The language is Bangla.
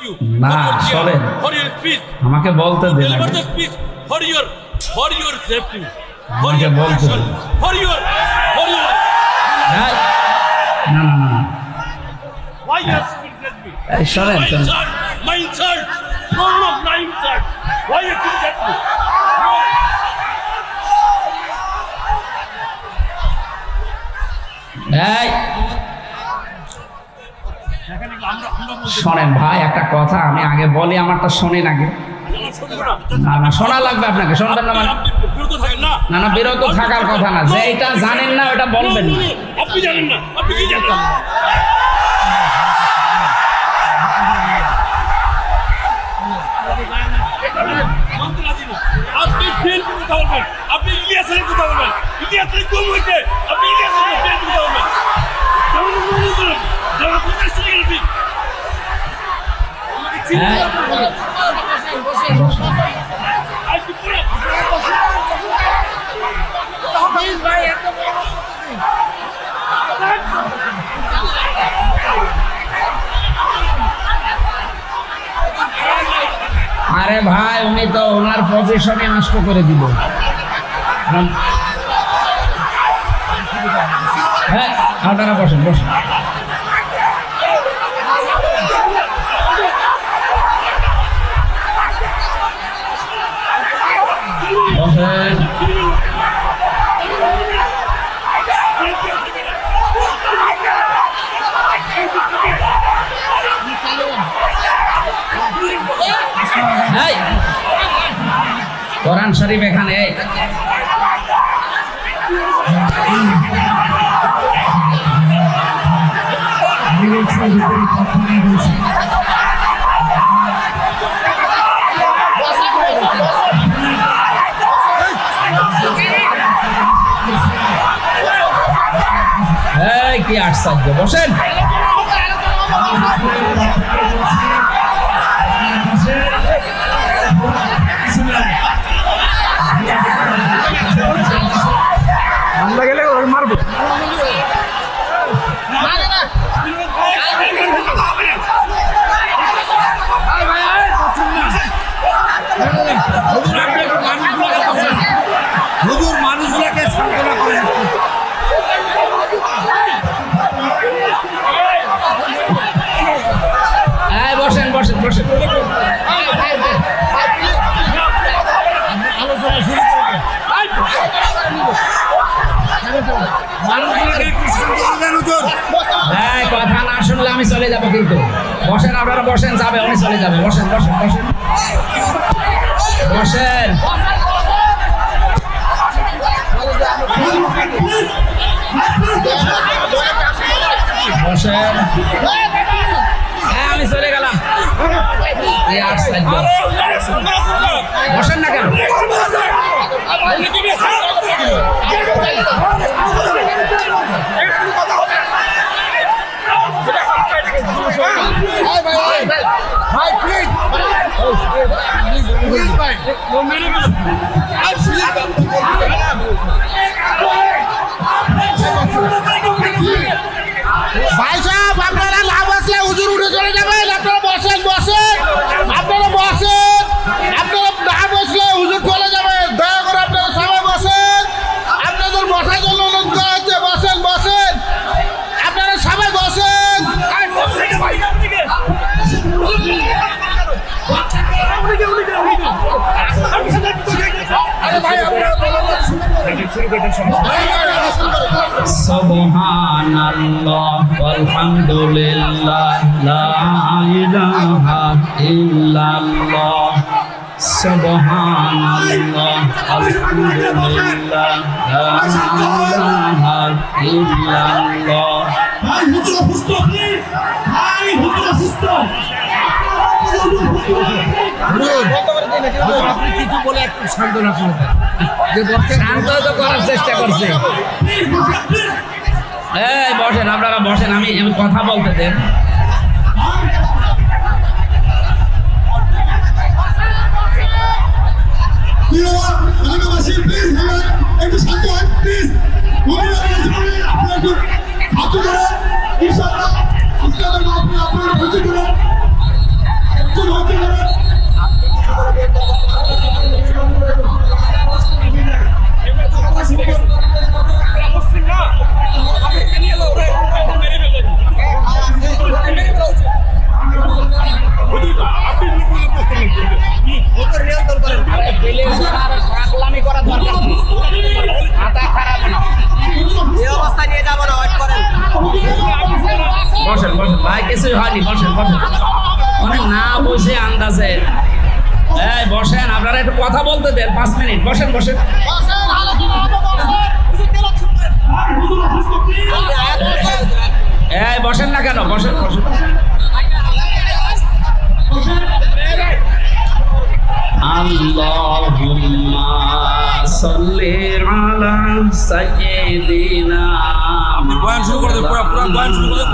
you. না শোনেন, For your speech. আমাকে বলতে দিন। Deliver the speech for your safety. For আমাকে your বলতে protection. দিন। For your. না না না না, Why you have to me? এই শোনেন My শোনেন। insult. My insult. No, my insult. Why you think me? এই শোনেন ভাই, একটা কথা আমি আগে বলি, আমারটা শোনেন আগে। না না, শোনা লাগবে আপনাকে, শুনবেন না মানে? না না, বিরত থাকার কথা না, যে এটা জানেন না ওটা বলবেন না। আপনি জানেন না, আপনি কি জানেন? আপনি ফেল কথা বলবেন, আপনি ইলিয়াসের কথা বলবেন, ইলিয়াসের কম হয়েছে, আপনি ইলিয়াসের ফেল কথা বলবেন। আরে ভাই, উনি তো ওনার পজিশনে নষ্ট করে দিল। হ্যাঁ, আপনারা বসেন বসেন। বসেন। এই, কোরআন শরীফ এখানে। এই কি আশ্চর্য, বসেন। আমরা গেলে ওর মারবো। হুজুর মানুষগুলোকে সান্ত্বনা করেন। এই বসেন বসেন বসেন। আলোচনা শুরু করবে। মানুষগুলোকে একটু সান্ত্বনা দেন হুজুর। এই কথা না শুনলে আমি চলে যাবো কিন্তু। বসেন, আপনারা বসেন, যাবে উনি চলে যাবে। বসেন বসেন বসেন বসেন। বসেন। হ্যাঁ, আমি চলে গেলাম। এই আশ্চর্য। বসেন না কেন? ভাই সাহেব, আপনারা লাভ আসলে হুজুর উঠে চলে যাবেন। আপনারা বসেন বসেন, আপনারা বসেন। আপনারা না বসলে হুজুর চলে যাবেন। দয়া করে আপনারা সবাই বসেন। আপনাদের বসার জন্য অনুরোধ করা হচ্ছে। বসেন বসেন, আপনারা সবাই বসেন। সুবহানাল্লাহ ওয়ালহামদুলিল্লাহ লা ইলাহা ইল্লাল্লাহ। সুবহানাল্লাহ আলহামদুলিল্লাহ লা ইলাহা ইল্লাল্লাহ। ভাই হুজুর অসুস্থ, প্লিজ ভাই হুজুর অসুস্থ। আপনি কিছু বলে একটু সান্ত্বনা করবেন। শান্ত তো করার চেষ্টা করছে। এই বসেন, আপনারা বসেন, আমি কথা বলতে দেন। একটু শান্ত হন প্লিজ। আপনারা একটু হাত ধরে ইনশাআল্লাহ আপনাদের মাধ্যমে আপনারা বুঝে দেবেন। বসেন মানে না বসে আন্দাজে এই বসেন আপনারা একটু কথা বলতে দেন 5 মিনিট বসেন বসেন বসেন আলোচনা হবে বসেন ভাই হুজুর অসুস্থ প্লিজ এই বসেন না কেন বসেন বসেন আল্লাহুম্মা সাল্লি আলা সাইয়্যিদিনা বয়ান শুরু করে দেন পুরো বয়ান শুরু করে দেন